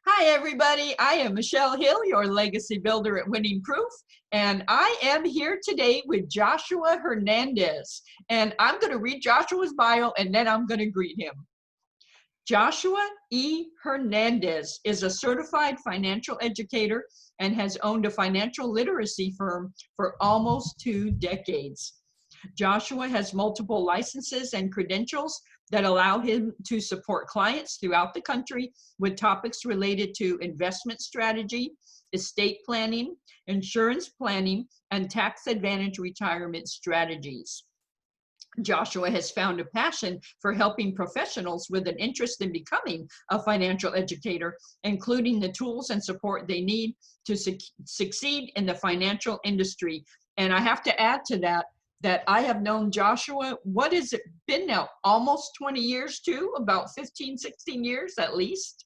Hi, everybody. I am Michelle Hill, your legacy builder at Winning Proof, and I am here today with Joshua Hernandez. And I'm going to read Joshua's bio and then I'm going to greet him. Joshua E. Hernandez is a certified financial educator and has owned a financial literacy firm for almost 2 decades. Joshua has multiple licenses and credentials that allow him to support clients throughout the country with topics related to investment strategy, estate planning, insurance planning, and tax advantage retirement strategies. Joshua has found a passion for helping professionals with an interest in becoming a financial educator, including the tools and support they need to succeed in the financial industry. And I have to add to that I have known Joshua, what has it been now? Almost 20 years too, about 15, 16 years at least.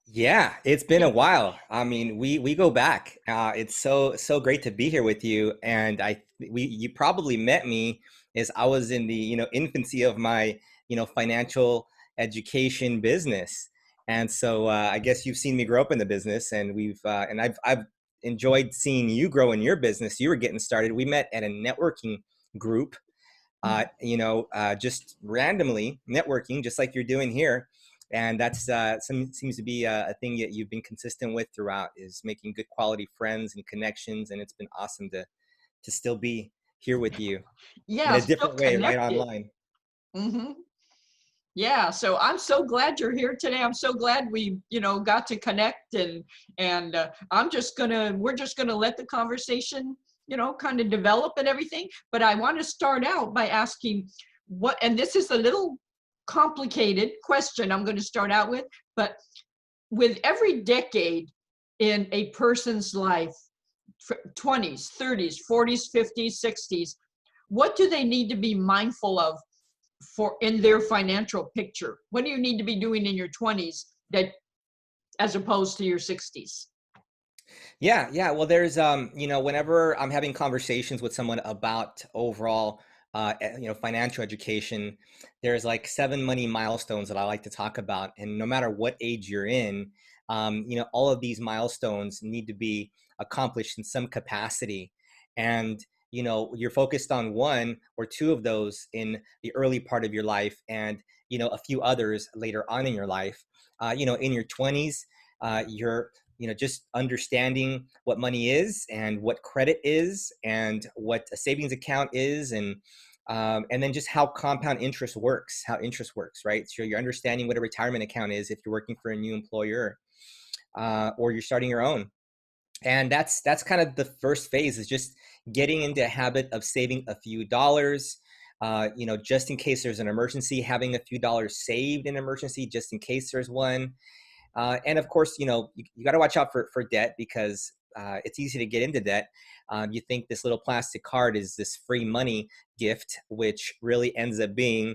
Yeah, it's been a while. I mean, we go back. It's so great to be here with you. And you probably met me as I was in the infancy of my financial education business. And so I guess you've seen me grow up in the business, and I've enjoyed seeing you grow in your business. You were getting started. We met at a networking group, just randomly networking, just like you're doing here. And that's seems to be a thing that you've been consistent with throughout, is making good quality friends and connections. And it's been awesome to still be here with you in Yeah, a still different way, right connected. online. Hmm. Yeah, so I'm so glad you're here today. I'm so glad we, got to connect, and we're just gonna let the conversation, kind of develop and everything. But I want to start out by asking and this is a little complicated question I'm going to start out with, but with every decade in a person's life, 20s, 30s, 40s, 50s, 60s, what do they need to be mindful of for in their financial picture? What do you need to be doing in your 20s that as opposed to your 60s? Yeah. Well, there's whenever I'm having conversations with someone about overall financial education, there's like 7 money milestones that I like to talk about. And no matter what age you're in, all of these milestones need to be accomplished in some capacity. And you're focused on one or two of those in the early part of your life, and a few others later on in your life. In your 20s, you're just understanding what money is and what credit is and what a savings account is, and then just how compound interest works, right? So you're understanding what a retirement account is if you're working for a new employer, or you're starting your own. And that's kind of the first phase, is just getting into a habit of saving a few dollars, just in case there's an emergency, having a few dollars saved in emergency, just in case there's one. And of course, you got to watch out for debt, because it's easy to get into debt. You think this little plastic card is this free money gift, which really ends up being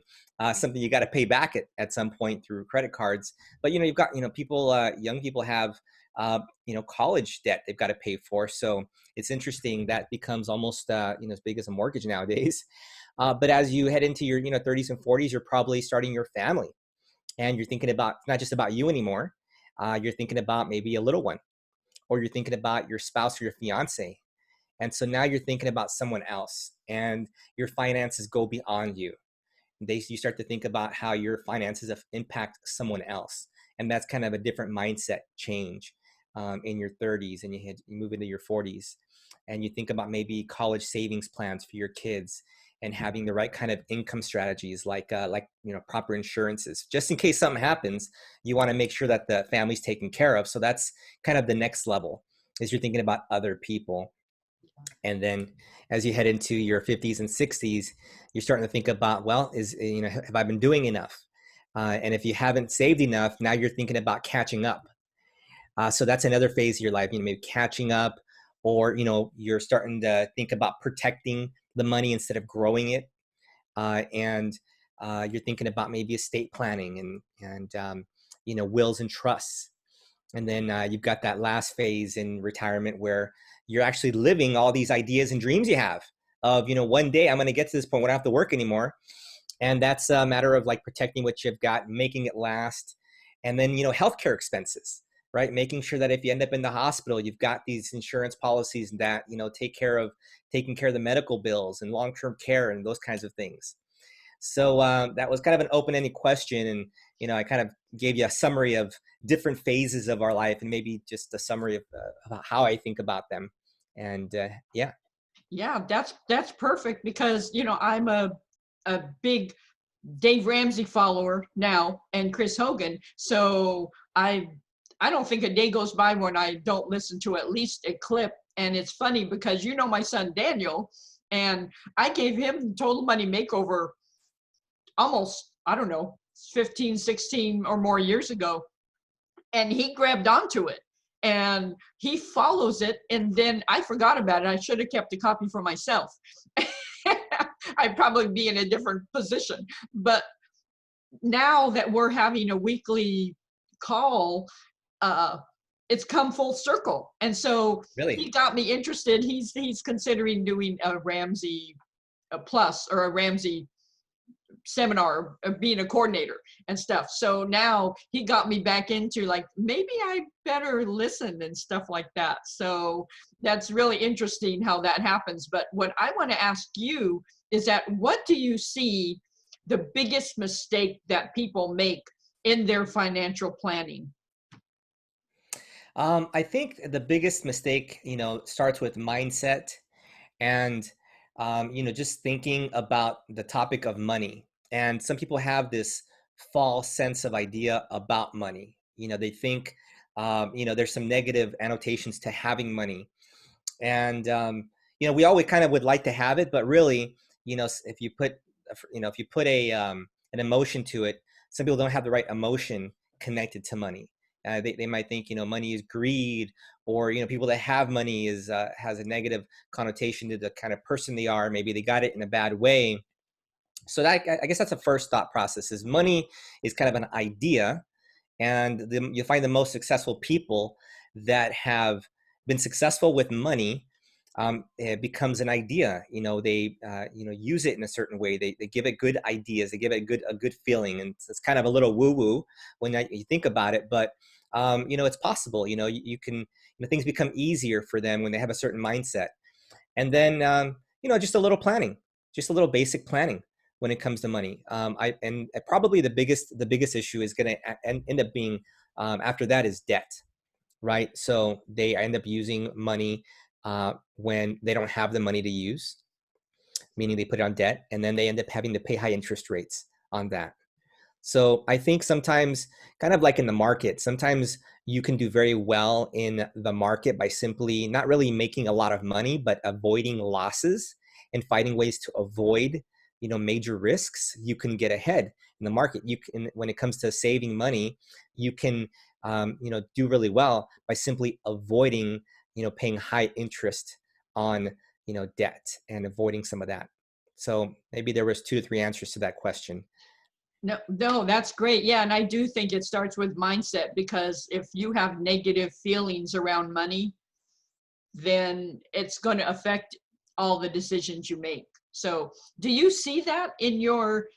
something you got to pay back at some point through credit cards. But you've got people, young people have college debt they've got to pay for. So it's interesting that becomes almost as big as a mortgage nowadays. But as you head into your 30s and 40s, you're probably starting your family, and you're thinking about not just about you anymore. You're thinking about maybe a little one, or you're thinking about your spouse or your fiance. And so now you're thinking about someone else, and your finances go beyond you. You start to think about how your finances impact someone else. And that's kind of a different mindset change in your 30s, and you move into your 40s, and you think about maybe college savings plans for your kids, and having the right kind of income strategies, like proper insurances, just in case something happens. You want to make sure that the family's taken care of. So that's kind of the next level, is you're thinking about other people. And then as you head into your 50s and 60s, you're starting to think about, well, have I been doing enough? And if you haven't saved enough, now you're thinking about catching up. So that's another phase of your life, maybe catching up, or you're starting to think about protecting the money instead of growing it, and you're thinking about maybe estate planning and wills and trusts. And then you've got that last phase in retirement where you're actually living all these ideas and dreams you have of, one day I'm going to get to this point where I don't have to work anymore. And that's a matter of like protecting what you've got, making it last. And then, healthcare expenses, right? Making sure that if you end up in the hospital, you've got these insurance policies that, take care of taking care of the medical bills and long-term care and those kinds of things. So that was kind of an open-ended question, and I kind of gave you a summary of different phases of our life, and maybe just a summary of how I think about them. And yeah. Yeah, that's perfect because I'm a big Dave Ramsey follower now and Chris Hogan. So I don't think a day goes by when I don't listen to at least a clip. And it's funny because my son Daniel, and I gave him Total Money Makeover almost, I don't know, 15, 16 or more years ago. And he grabbed onto it and he follows it. And then I forgot about it. I should have kept a copy for myself. I'd probably be in a different position. But now that we're having a weekly call, it's come full circle. And so Really? he got me interested. He's considering doing a Ramsey plus or a Ramsey seminar, being a coordinator and stuff. So now he got me back into like, maybe I better listen and stuff like that. So that's really interesting how that happens. But what I want to ask you is that what do you see the biggest mistake that people make in their financial planning? I think the biggest mistake, starts with mindset and, just thinking about the topic of money. And some people have this false sense of idea about money. They think, there's some negative annotations to having money. And, we always kind of would like to have it, but really, if you put, an emotion to it, some people don't have the right emotion connected to money. They might think, money is greed, or, people that have money has a negative connotation to the kind of person they are. Maybe they got it in a bad way. So that, I guess that's the first thought process, is money is kind of an idea. And you find the most successful people that have been successful with money, it becomes an idea. They use it in a certain way. They give it good ideas. They give it a good feeling, and it's kind of a little woo woo when you think about it. But it's possible. You can, things become easier for them when they have a certain mindset. And then just a little planning, just a little basic planning when it comes to money. And probably the biggest issue is going to end up being, after that, is debt, right? So they end up using money when they don't have the money to use, meaning they put it on debt, and then they end up having to pay high interest rates on that. So I think sometimes, kind of like in the market, sometimes you can do very well in the market by simply not really making a lot of money, but avoiding losses and finding ways to avoid, major risks. You can get ahead in the market. You can, when it comes to saving money, you can, do really well by simply avoiding, paying high interest on, debt, and avoiding some of that. So maybe there was 2 to 3 answers to that question. No, that's great. Yeah, and I do think it starts with mindset, because if you have negative feelings around money, then it's going to affect all the decisions you make. So, do you see that in your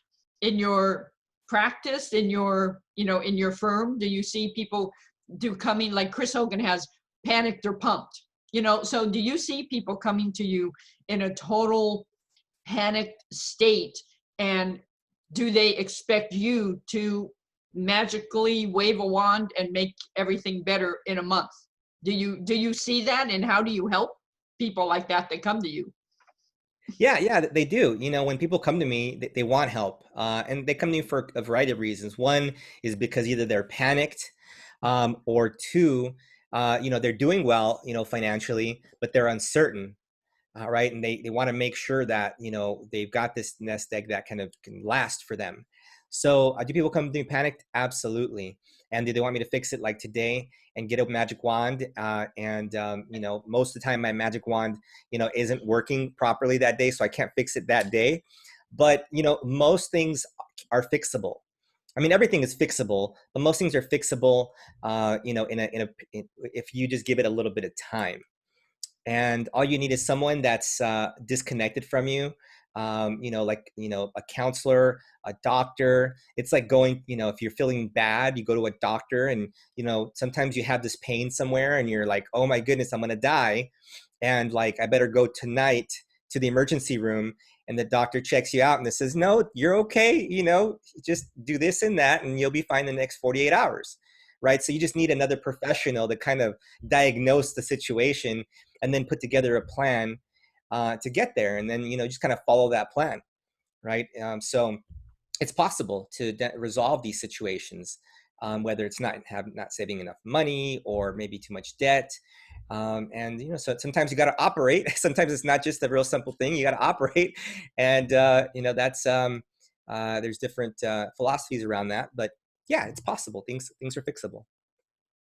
practice, in your in your firm? Do you see people coming like Chris Hogan has, panicked or pumped? So do you see people coming to you in a total panicked state, and do they expect you to magically wave a wand and make everything better in a month? Do you see that, and how do you help people like that come to you? Yeah, they do. When people come to me, they want help, and they come to me for a variety of reasons. One is because either they're panicked, or two, they're doing well, financially, but they're uncertain, right? And they want to make sure that, they've got this nest egg that kind of can last for them. So do people come to me panicked? Absolutely. And do they want me to fix it like today and get a magic wand? And most of the time my magic wand, isn't working properly that day, so I can't fix it that day. But, most things are fixable. I mean, everything is fixable, but most things are fixable, if you just give it a little bit of time. And all you need is someone that's disconnected from you, like, a counselor, a doctor. It's like going, if you're feeling bad, you go to a doctor, and, sometimes you have this pain somewhere and you're like, oh my goodness, I'm going to die. And like, I better go tonight to the emergency room. And the doctor checks you out and it says, no, you're okay. Just do this and that, and you'll be fine the next 48 hours. Right. So you just need another professional to kind of diagnose the situation and then put together a plan to get there. And then, just kind of follow that plan. Right. So it's possible to resolve these situations, whether it's not saving enough money or maybe too much debt. And so sometimes you got to operate. Sometimes it's not just a real simple thing. You got to operate, and that's there's different philosophies around that. But yeah, it's possible. Things are fixable.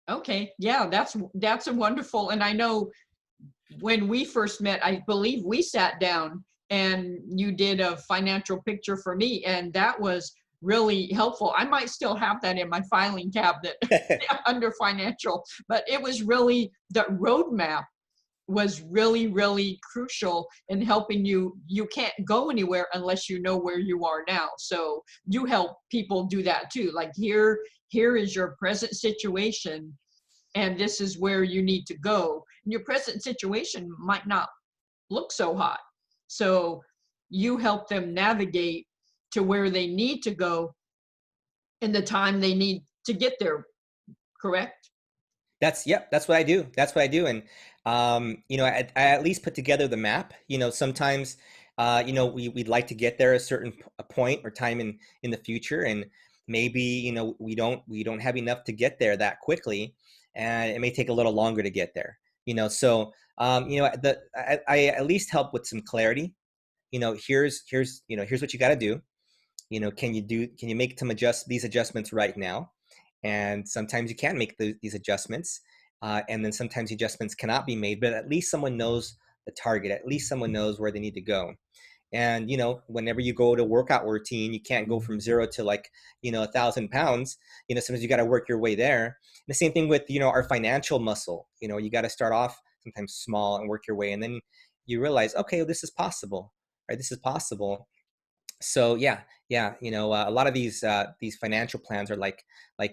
Okay, yeah, that's a wonderful. And I know when we first met, I believe we sat down and you did a financial picture for me, and that was really helpful. I might still have that in my filing cabinet under financial, but it was really, the roadmap was really, really crucial in helping you. You can't go anywhere unless you know where you are now. So you help people do that too. Like, here is your present situation, and this is where you need to go. And your present situation might not look so hot. So you help them navigate to where they need to go in the time they need to get there, correct? That's what I do. That's what I do. And I at least put together the map. Sometimes we'd like to get there a certain a point or time in the future, and maybe we don't have enough to get there that quickly, and it may take a little longer to get there. So I at least help with some clarity. Here's what you got to do. Can you make these adjustments right now? And sometimes you can make these adjustments, and then sometimes the adjustments cannot be made, but at least someone knows the target. At least someone knows where they need to go. And whenever you go to workout routine, you can't go from zero to like 1,000 pounds. Sometimes you got to work your way there. And the same thing with our financial muscle. You got to start off sometimes small and work your way, and then you realize, okay, this is possible. Right, this is possible. So a lot of these financial plans are like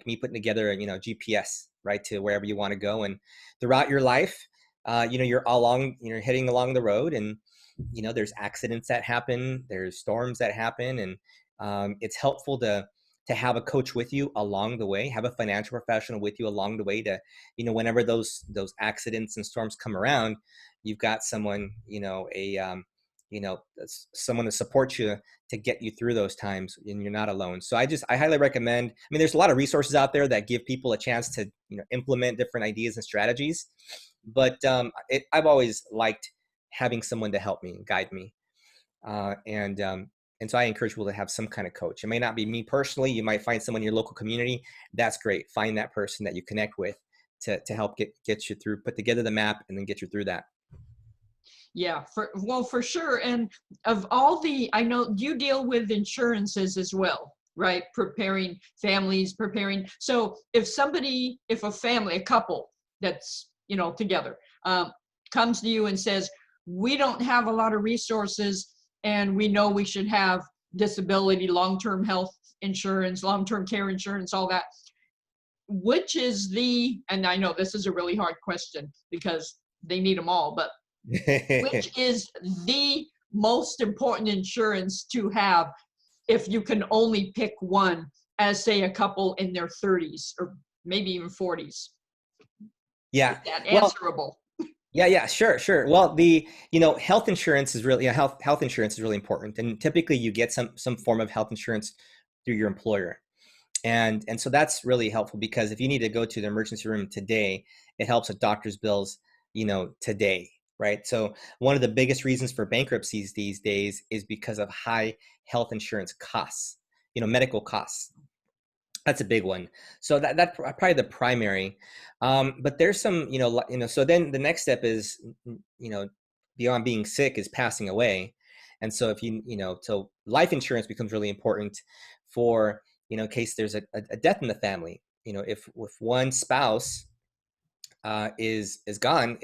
me putting together GPS, right, to wherever you want to go. And throughout your life, you're heading along the road, and there's accidents that happen, there's storms that happen, and it's helpful to have a coach with you along the way, have a financial professional with you along the way, to whenever those accidents and storms come around, you've got someone, someone to support you to get you through those times, and you're not alone. So I highly recommend. I mean, there's a lot of resources out there that give people a chance to implement different ideas and strategies, but I've always liked having someone to help me and guide me, and so I encourage people to have some kind of coach. It may not be me personally. You might find someone in your local community. That's great. Find that person that you connect with to help get you through, put together the map, and then get you through that. Yeah, for sure. And of all I know you deal with insurances as well, right? Preparing families, So if a family, a couple that's, together, comes to you and says, we don't have a lot of resources, and we know we should have disability, long-term health insurance, long-term care insurance, all that. Which is and I know this is a really hard question because they need them all, but which is the most important insurance to have if you can only pick one, as say a couple in their 30s or maybe even 40s? Yeah. Is that Well, answerable? yeah, sure. Well, the health insurance is really health insurance is really important, and typically you get some form of health insurance through your employer. And so that's really helpful, because if you need to go to the emergency room today, it helps with doctor's bills, today, right? So one of the biggest reasons for bankruptcies these days is because of high health insurance costs, medical costs. That's a big one. So that's probably the primary. But there's some, so then the next step is, beyond being sick, is passing away. And so so life insurance becomes really important for, in case there's a death in the family. If one spouse is gone,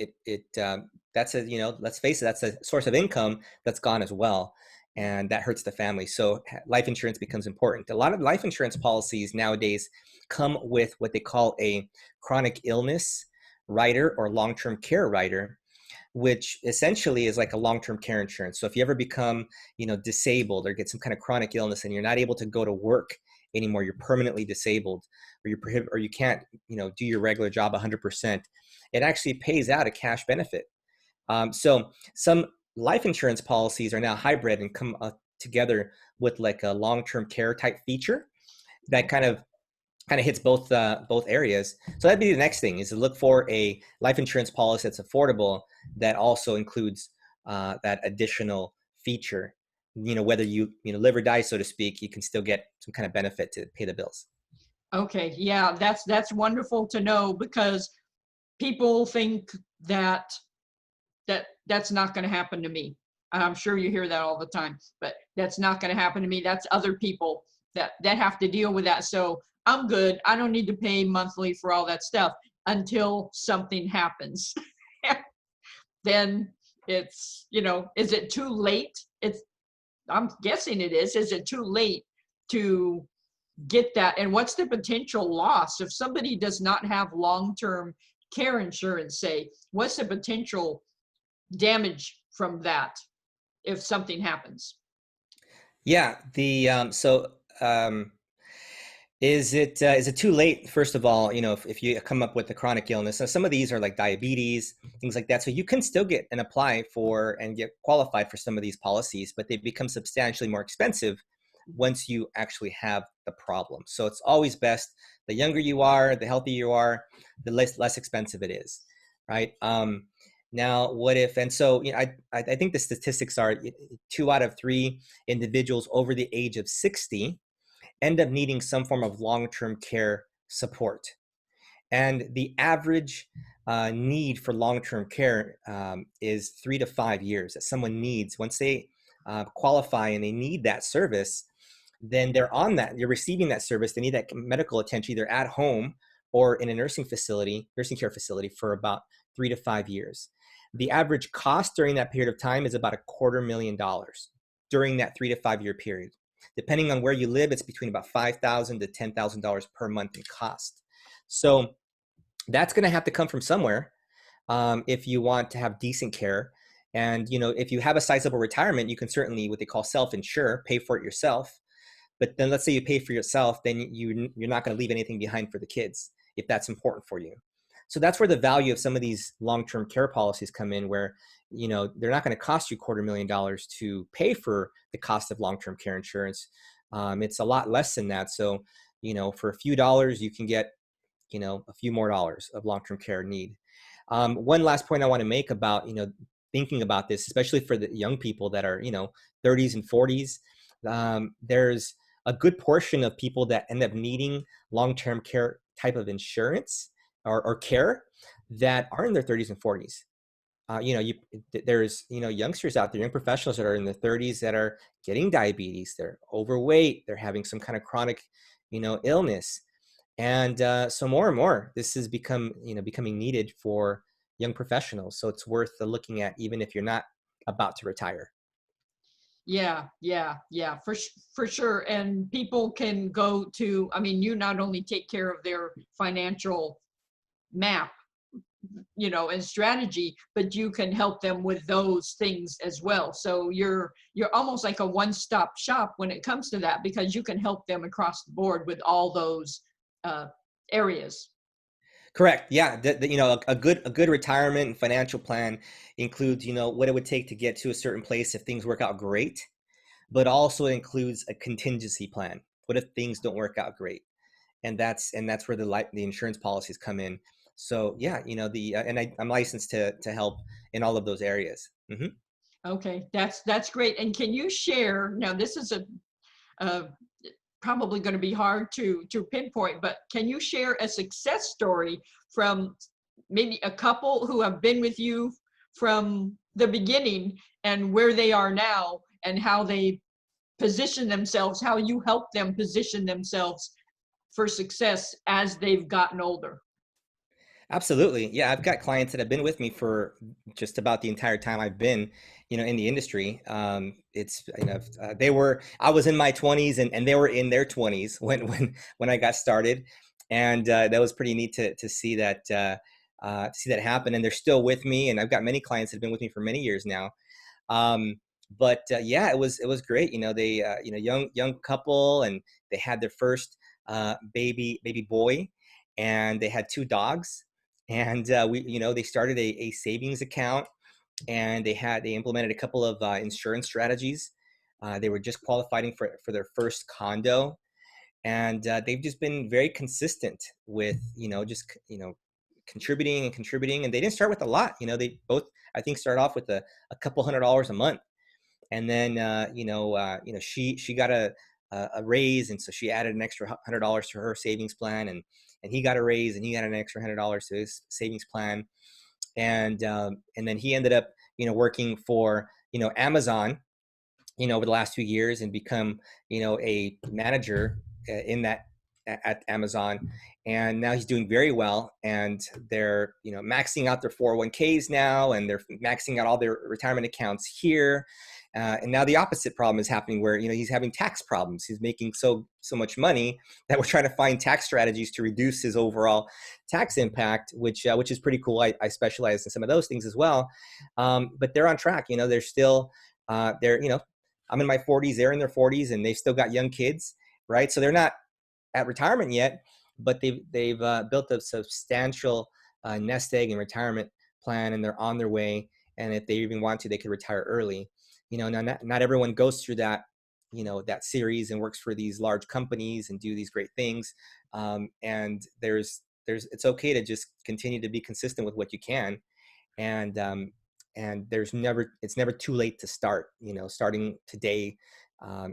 that's let's face it, that's a source of income that's gone as well. and that hurts the family. So life insurance becomes important. A lot of life insurance policies nowadays come with what they call a chronic illness rider or long-term care rider, which essentially is like a long-term care insurance. So if you ever become, disabled or get some kind of chronic illness and you're not able to go to work anymore, you're permanently disabled, or you can't, do your regular job 100%, it actually pays out a cash benefit. So some life insurance policies are now hybrid and come together with like a long-term care type feature that kind of hits both areas. So that'd be the next thing, is to look for a life insurance policy that's affordable that also includes that additional feature. Whether you live or die, so to speak, you can still get some kind of benefit to pay the bills. Okay, yeah, that's wonderful to know, because people think that's not going to happen to me. And I'm sure you hear that all the time, but that's not going to happen to me. That's other people that have to deal with that. So I'm good. I don't need to pay monthly for all that stuff until something happens. Then it's, is it too late? I'm guessing it is. Is it too late to get that? And what's the potential loss if somebody does not have long-term care insurance, say? What's the potential damage from that if something happens? Yeah. Is it too late? First of all, if you come up with a chronic illness, so some of these are like diabetes, things like that. So you can still get and apply for and get qualified for some of these policies, but they become substantially more expensive once you actually have the problem. So it's always best, the younger you are, the healthier you are, the less expensive it is, right? Now, what if, and so, I think the statistics are 2 out of 3 individuals over the age of 60 end up needing some form of long-term care support. And the average need for long-term care is 3 to 5 years that someone needs. Once they qualify and they need that service, then they're receiving that service. They need that medical attention either at home or in a nursing care facility for about 3 to 5 years. The average cost during that period of time is about $250,000 during that 3 to 5 year period. Depending on where you live, it's between about $5,000 to $10,000 per month in cost. So that's going to have to come from somewhere if you want to have decent care. And, if you have a sizable retirement, you can certainly, what they call self-insure, pay for it yourself. But then let's say you pay for yourself, then you're not going to leave anything behind for the kids if that's important for you. So that's where the value of some of these long-term care policies come in, where, they're not going to cost you $250,000 to pay for the cost of long-term care insurance. It's a lot less than that. So, for a few dollars, you can get, a few more dollars of long-term care need. One last point I want to make about, thinking about this, especially for the young people that are, 30s and 40s, there's a good portion of people that end up needing long-term care type of insurance or care that are in their 30s and 40s. There's, youngsters out there, young professionals that are in their 30s that are getting diabetes, they're overweight, they're having some kind of chronic, illness. And so more and more, this is becoming needed for young professionals. So it's worth looking at, even if you're not about to retire. Yeah, for sure. And people can go to, you not only take care of their financial map, and strategy, but you can help them with those things as well. So you're almost like a one-stop shop when it comes to that, because you can help them across the board with all those areas. Correct. Yeah. A good retirement and financial plan includes, what it would take to get to a certain place if things work out great, but also includes a contingency plan. What if things don't work out great? And that's where the insurance policies come in. So yeah, I'm licensed to help in all of those areas. Mm-hmm. Okay, that's great. And can you share, now this is a probably going to be hard to pinpoint, but can you share a success story from maybe a couple who have been with you from the beginning and where they are now, and how they position themselves, how you help them position themselves for success as they've gotten older? Absolutely. Yeah, I've got clients that have been with me for just about the entire time I've been, in the industry. It's, I was in my 20s and they were in their 20s when I got started. And that was pretty neat to see that happen. And they're still with me. And I've got many clients that have been with me for many years now. But yeah, it was great. They, young couple, and they had their first baby boy, and they had two dogs, and they started a savings account, and they implemented a couple of insurance strategies. They were just qualifying for their first condo, and they've just been very consistent with just contributing and contributing. And they didn't start with a lot. They both, I think, started off with a couple $100 a month, and then she got a raise, and so she added an extra $100 to her savings plan, and he got a raise, and he got an extra $100 to his savings plan, and then he ended up working for Amazon over the last few years, and become a manager in that at Amazon. And now he's doing very well, and they're maxing out their 401ks now, and they're maxing out all their retirement accounts here. And now the opposite problem is happening, where he's having tax problems. He's making so much money that we're trying to find tax strategies to reduce his overall tax impact, which is pretty cool. I specialize in some of those things as well, but they're on track. They're still they're I'm in my 40s, they're in their 40s, and they've still got young kids, right? So they're not at retirement yet, but they've built a substantial nest egg and retirement plan, and they're on their way. And if they even want to, they could retire early. Now not everyone goes through that, that series and works for these large companies and do these great things. And it's okay to just continue to be consistent with what you can. And it's never too late to start. Starting today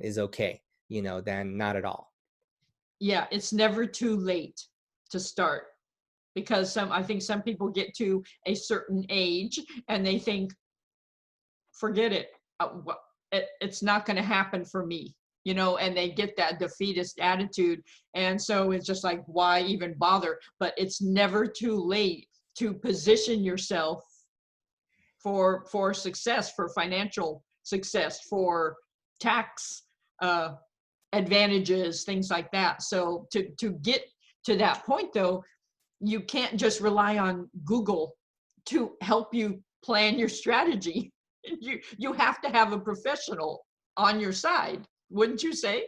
is okay, than not at all. Yeah, it's never too late to start, because I think some people get to a certain age and they think, forget it, it's not going to happen for me, and they get that defeatist attitude. And so it's just like, why even bother? But it's never too late to position yourself for success, for financial success, for tax advantages, things like that. So to get to that point, though, you can't just rely on Google to help you plan your strategy. You have to have a professional on your side, wouldn't you say?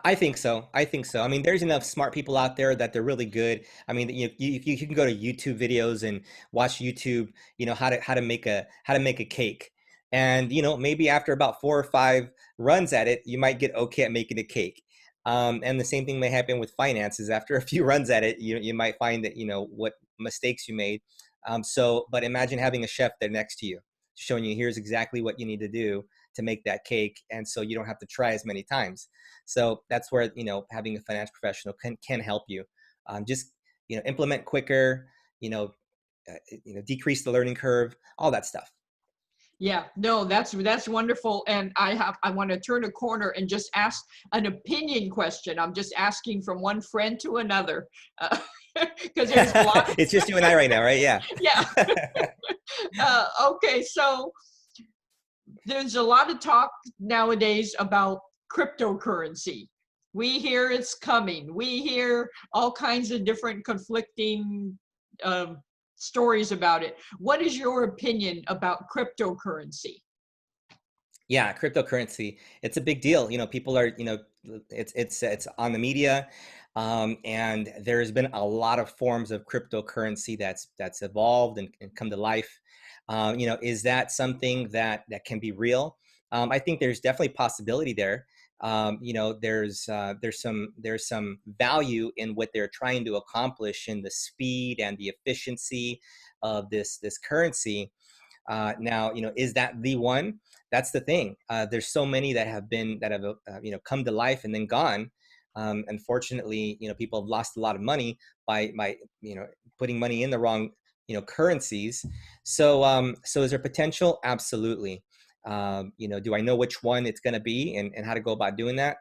I think so. I think so. I mean, there's enough smart people out there that they're really good. I mean, you can go to YouTube videos and watch YouTube, how to make a cake, and maybe after about 4 or 5 runs at it, you might get okay at making a cake. And the same thing may happen with finances. After a few runs at it, you might find that what mistakes you made. But imagine having a chef there next to you, showing you, here's exactly what you need to do to make that cake, and so you don't have to try as many times. So that's where having a financial professional can help you. Just implement quicker, decrease the learning curve, all that stuff. Yeah, no, that's wonderful. And I want to turn a corner and just ask an opinion question. I'm just asking from one friend to another, because there's a lot. It's just you and I right now, right? Yeah. Yeah. Okay, so there's a lot of talk nowadays about cryptocurrency. We hear it's coming. We hear all kinds of different conflicting stories about it. What is your opinion about cryptocurrency? Yeah, cryptocurrency. It's a big deal. People are, it's on the media, and there's been a lot of forms of cryptocurrency that's evolved and come to life. Is that something that can be real? I think there's definitely possibility there. There's some value in what they're trying to accomplish, in the speed and the efficiency of this currency. Now, is that the one? That's the thing. There's so many that have come to life and then gone. Unfortunately, people have lost a lot of money by putting money in the wrong currencies. So is there potential? Absolutely. Do I know which one it's going to be, and how to go about doing that?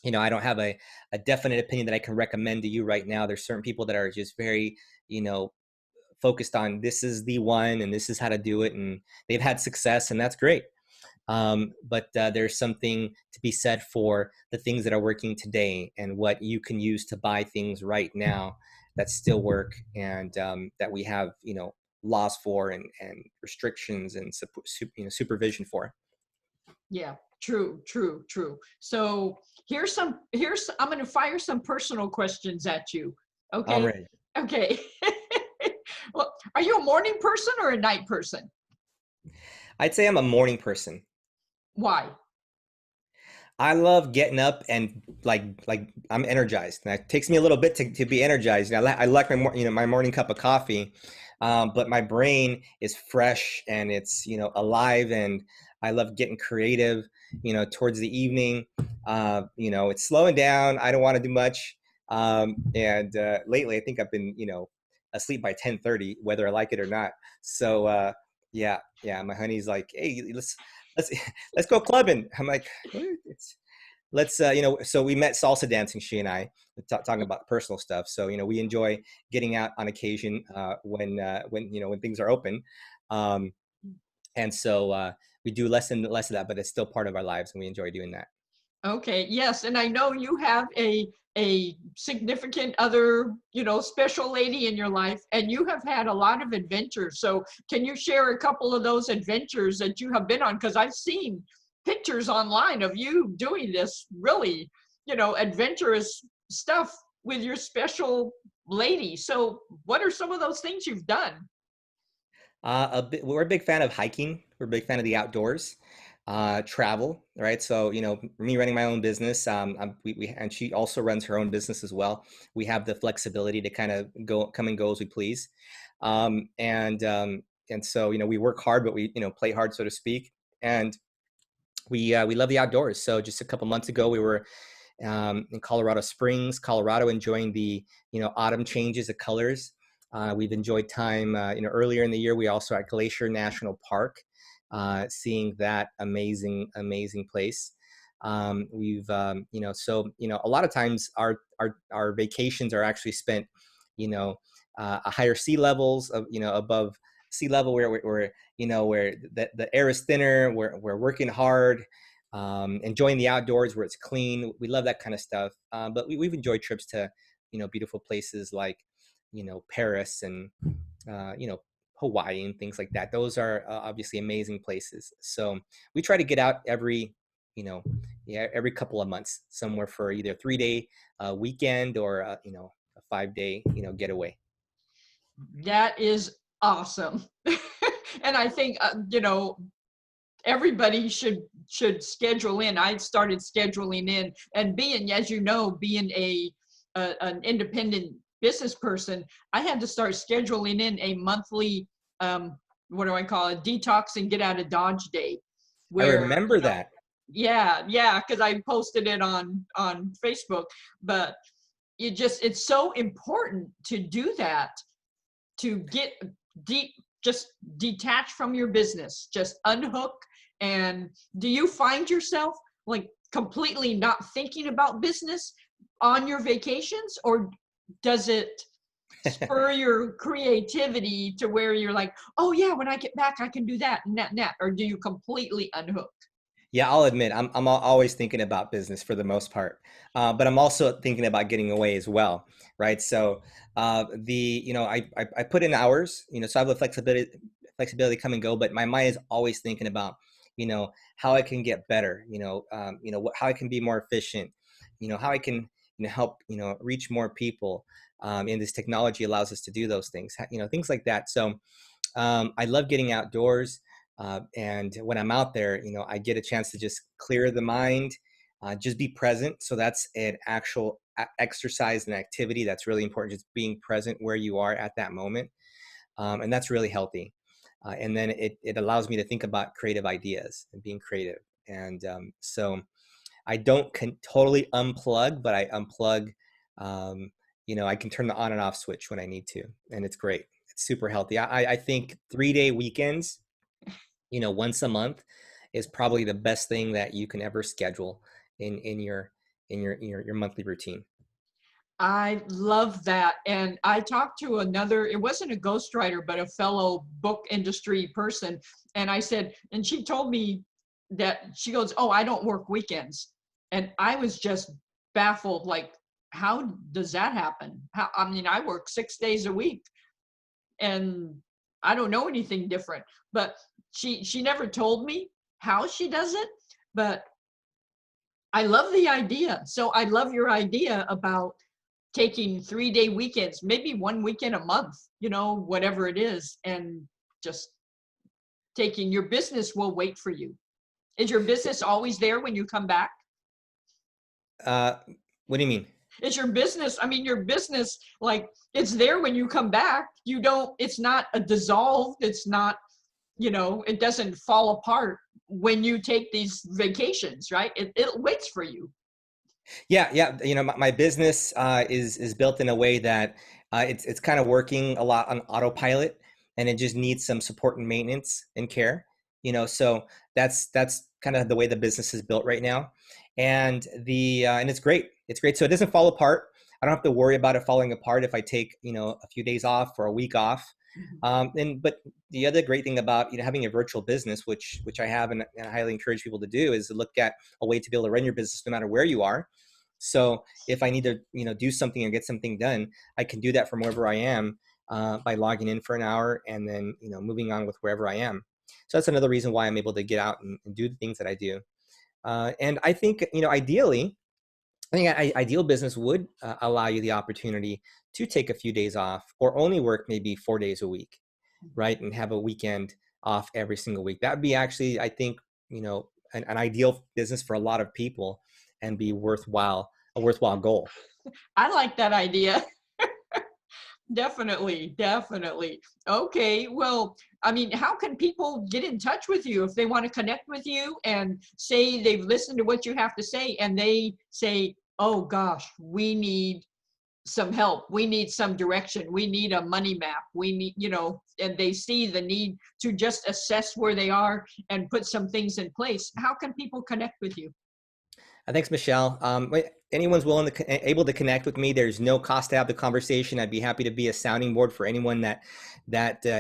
I don't have a definite opinion that I can recommend to you right now. There's certain people that are just very, you know, focused on this is the one and this is how to do it, and they've had success, and that's great. But there's something to be said for the things that are working today and what you can use to buy things right now that still work, and that we have, laws for, and restrictions and supervision for. Yeah, true, true, true. So here's I'm going to fire some personal questions at you. I'm Okay? ready. Okay. Well, are you a morning person or a night person? I'd say I'm a morning person. Why? I love getting up and like I'm energized. And it takes me a little bit to be energized. And I like my morning cup of coffee, but my brain is fresh and it's alive, and I love getting creative. Towards the evening, it's slowing down. I don't want to do much, and lately I think I've been asleep by 10:30, whether I like it or not. So yeah, yeah. My honey's like, hey, let's let's go clubbing. I'm like, what? Let's so we met salsa dancing, she and I, talking about personal stuff. So we enjoy getting out on occasion, when things are open, um, and so we do less and less of that, but it's still part of our lives, and we enjoy doing that. Okay, yes, and I know you have a significant other, special lady in your life, and you have had a lot of adventures. So, can you share a couple of those adventures that you have been on? Because I've seen pictures online of you doing this really, adventurous stuff with your special lady. So, what are some of those things you've done? We're a big fan of hiking. We're a big fan of the outdoors, travel, right? So, me running my own business, and she also runs her own business as well. We have the flexibility to kind of come and go as we please. And so, we work hard, but we, play hard, so to speak. And we love the outdoors. So just a couple months ago, we were in Colorado Springs, Colorado, enjoying the autumn changes of colors. We've enjoyed time earlier in the year. We also at Glacier National Park, seeing that amazing place. We've so a lot of times our vacations are actually spent a higher sea levels of above sea level, where the air is thinner. We're working hard, enjoying the outdoors where it's clean. We love that kind of stuff. But we've enjoyed trips to, beautiful places like, Paris and, Hawaii and things like that. Those are obviously amazing places. So we try to get out every couple of months somewhere for either a 3-day weekend or, a 5-day, getaway. That is awesome. And I think, everybody should schedule in. I started scheduling in, and being, as you know, being an independent business person, I had to start scheduling in a monthly, what do I call it, detox and get out of Dodge day, I where remember that. yeah, because I posted it on Facebook. But it's so important to do that, to get deep, just detach from your business, just unhook. And do you find yourself like completely not thinking about business on your vacations, or does it spur your creativity to where you're like, oh yeah, when I get back I can do that and that and that? Or do you completely unhook? Yeah, I'll admit I'm always thinking about business for the most part, but I'm also thinking about getting away as well, right? So I put in hours, so I have the flexibility to come and go, but my mind is always thinking about how I can get better, how I can be more efficient, how I can help reach more people, and this technology allows us to do those things, things like that. So I love getting outdoors. And when I'm out there, I get a chance to just clear the mind, just be present. So that's an actual exercise and activity that's really important, just being present where you are at that moment. And that's really healthy. And then it allows me to think about creative ideas and being creative. And so I don't totally unplug, but I unplug. Um, I can turn the on and off switch when I need to, and it's great. It's super healthy. I think 3-day weekends, once a month, is probably the best thing that you can ever schedule in your in your monthly routine. I love that. And I talked to another, it wasn't a ghostwriter, but a fellow book industry person. And I said, and she told me that she goes, "Oh, I don't work weekends." And I was just baffled, like, how does that happen? How, I mean, I work 6 days a week and I don't know anything different. But she never told me how she does it. But I love the idea. So I love your idea about taking 3-day weekends, maybe one weekend a month, whatever it is, and just taking your business will wait for you. Is your business always there when you come back? Uh, what do you mean? Is your business, I mean, your business, like, it's there when you come back. You don't, it's not a dissolved, it's not, it doesn't fall apart when you take these vacations, right? It waits for you. Yeah, yeah. My business is built in a way that it's kind of working a lot on autopilot, and it just needs some support and maintenance and care. So that's kind of the way the business is built right now, and and it's great. It's great. So it doesn't fall apart. I don't have to worry about it falling apart if I take a few days off or a week off. Mhm. But the other great thing about having a virtual business, which I have and I highly encourage people to do, is to look at a way to be able to run your business no matter where you are. So if I need to, do something or get something done, I can do that from wherever I am by logging in for an hour and then, moving on with wherever I am. So that's another reason why I'm able to get out and do the things that I do. And I think, ideally, I think ideal business would allow you the opportunity to take a few days off or only work maybe 4 days a week, right? And have a weekend off every single week. That would be actually, I think, an ideal business for a lot of people and be a worthwhile goal. I like that idea. Definitely, definitely. Okay, well, I mean, how can people get in touch with you if they want to connect with you and say they've listened to what you have to say and they say, "Oh gosh, we need some help. We need some direction. We need a money map. We need," and they see the need to just assess where they are and put some things in place. How can people connect with you? Thanks, Michelle. Anyone's able to connect with me, there's no cost to have the conversation. I'd be happy to be a sounding board for anyone that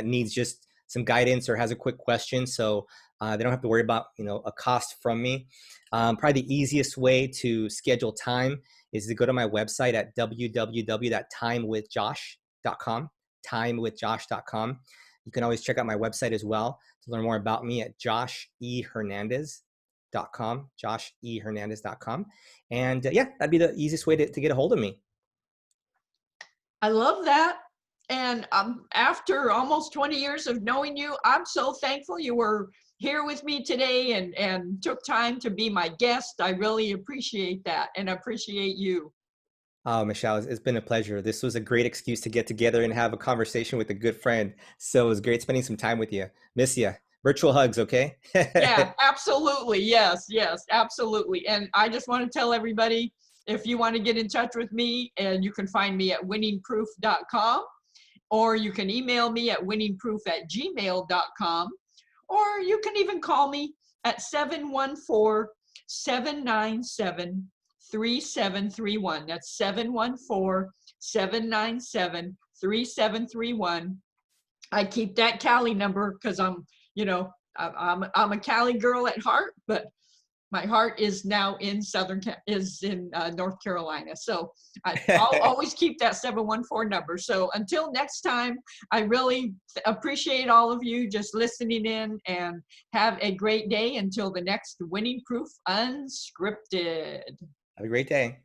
needs just some guidance or has a quick question. So they don't have to worry about a cost from me. Probably the easiest way to schedule time is to go to my website at www.timewithjosh.com. Timewithjosh.com. You can always check out my website as well to learn more about me at joshehernandez.com. And yeah, that'd be the easiest way to get a hold of me. I love that. And after almost 20 years of knowing you, I'm so thankful you were here with me today and took time to be my guest. I really appreciate that and appreciate you. Oh, Michelle, it's been a pleasure. This was a great excuse to get together and have a conversation with a good friend. So it was great spending some time with you. Miss you. Virtual hugs, okay? Yeah, absolutely. Yes, yes, absolutely. And I just want to tell everybody, if you want to get in touch with me, and you can find me at winningproof.com, or you can email me at winningproof@gmail.com, or you can even call me at 714-797-3731. That's 714-797-3731. I keep that Cali number because I'm a Cali girl at heart, but my heart is now in North Carolina. So I'll always keep that 714 number. So until next time, I really appreciate all of you just listening in, and have a great day until the next Winning Proof Unscripted. Have a great day.